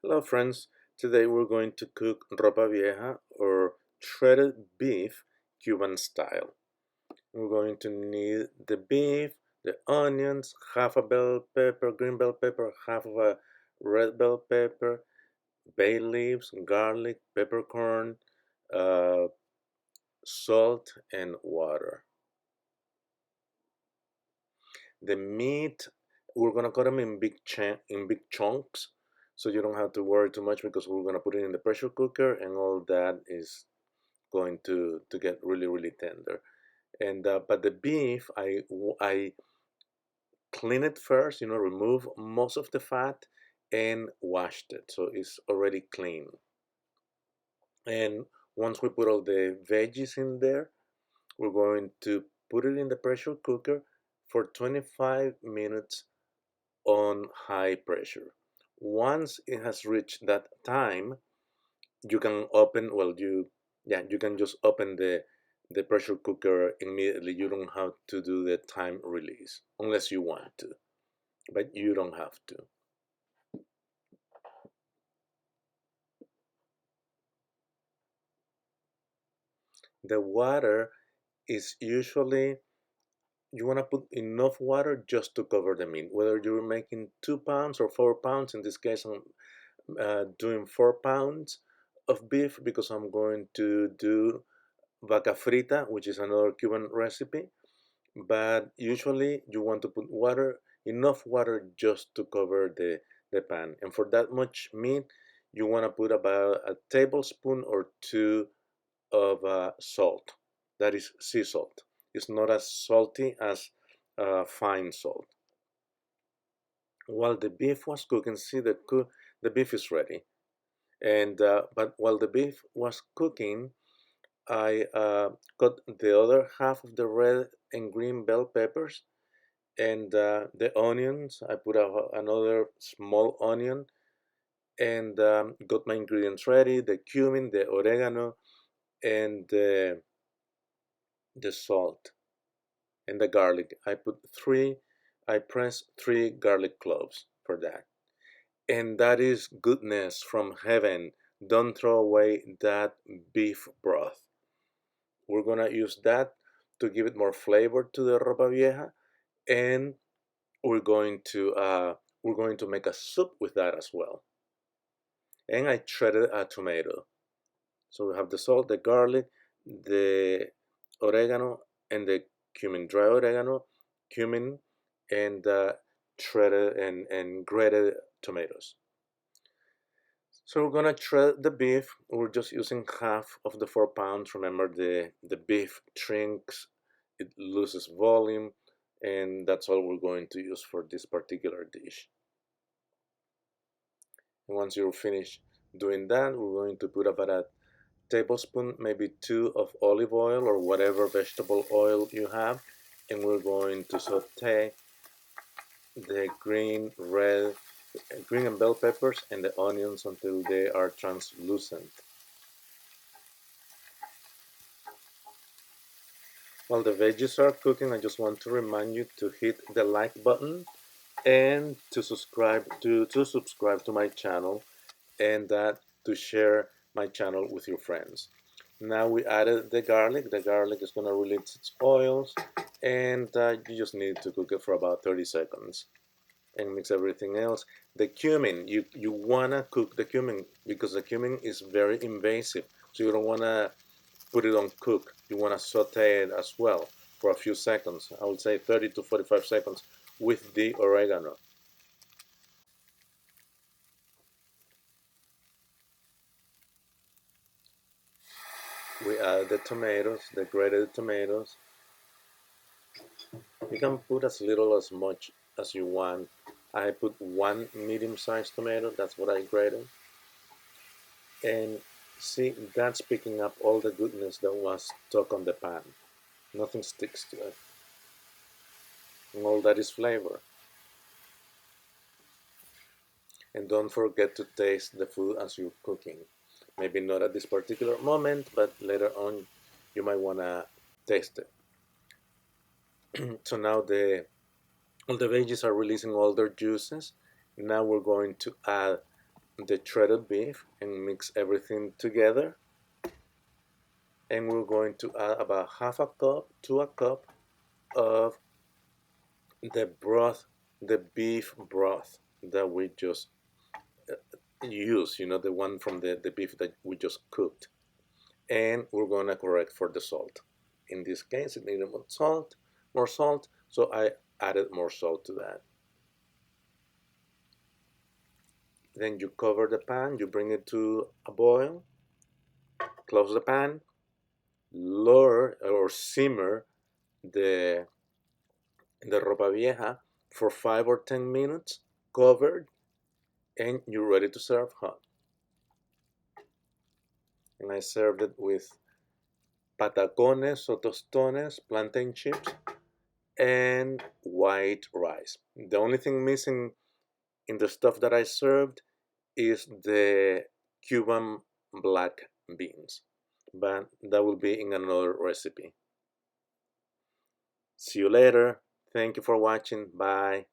Hello friends, today we're going to cook Ropa Vieja or shredded beef Cuban style. We're going to need the beef, the onions, half a bell pepper, green bell pepper, half of a red bell pepper, bay leaves, garlic, peppercorn, uh, salt, and water. The meat, we're gonna cut them in big chunks, so you don't have to worry too much because we're gonna put it in the pressure cooker, and all that is going to get really tender. And but the beef, I clean it first, remove most of the fat and washed it, so it's already clean. And once we put all the veggies in there, we're going to put it in the pressure cooker for 25 minutes on high pressure. Once it has reached that time, you can open, well, you can just open the pressure cooker immediately. You don't have to do the time release unless you want to, but you don't have to. The water is usually, you want to put enough water just to cover the meat, whether you're making 2 pounds or 4 pounds. In this case, I'm doing 4 pounds of beef because I'm going to do vaca frita, which is another Cuban recipe. But usually you want to put water, enough water just to cover the pan. And for that much meat, you want to put about a tablespoon or two of salt. That is sea salt. It's not as salty as fine salt. While the beef was cooking, see the beef is ready. And but while the beef was cooking, I cut the other half of the red and green bell peppers and the onions. I put another small onion and got my ingredients ready: the cumin, the oregano, and the salt and the garlic. I pressed three garlic cloves for that. And that is goodness from heaven. Don't throw away that beef broth. We're gonna use that to give it more flavor to the ropa vieja, and we're going to uh, we're going to make a soup with that as well. And I shredded a tomato. So we have the salt, the garlic, the oregano, and the cumin, dry oregano, cumin, and shredded and grated tomatoes. So we're gonna shred the beef. We're just using half of the 4 pounds. Remember, the beef shrinks, it loses volume, and that's all we're going to use for this particular dish. And once you're finished doing that, we're going to put about a tablespoon, maybe two, of olive oil or whatever vegetable oil you have, and we're going to saute the green and bell peppers and the onions until they are translucent. While the veggies are cooking, I just want to remind you to hit the like button and to subscribe to my channel, and to share my channel with your friends. Now we added the garlic. The garlic is going to release its oils, and you just need to cook it for about 30 seconds and mix everything else. The cumin, you want to cook the cumin because the cumin is very invasive, so you don't want to put it on cook. You want to saute it as well for a few seconds. I would say 30 to 45 seconds with the oregano. We add the tomatoes, the grated tomatoes. You can put as little as much as you want. I put one medium-sized tomato, that's what I grated. And see, that's picking up all the goodness that was stuck on the pan. Nothing sticks to it. And all that is flavor. And don't forget to taste the food as you're cooking. Maybe not at this particular moment, but later on you might want to taste it. So now all the veggies are releasing all their juices. Now we're going to add the shredded beef and mix everything together. And we're going to add about half a cup to a cup of the broth, the beef broth that we just used, the one from the beef that we just cooked. And we're going to correct for the salt. In this case, it needed more salt, so I added more salt to that. Then you cover the pan, you bring it to a boil, close the pan, lower or simmer the Ropa Vieja for 5 or 10 minutes, covered, and you're ready to serve hot. And I served it with patacones or tostones, plantain chips, and white rice. The only thing missing in the stuff that I served is the Cuban black beans, but that will be in another recipe. See you later. Thank you for watching. Bye.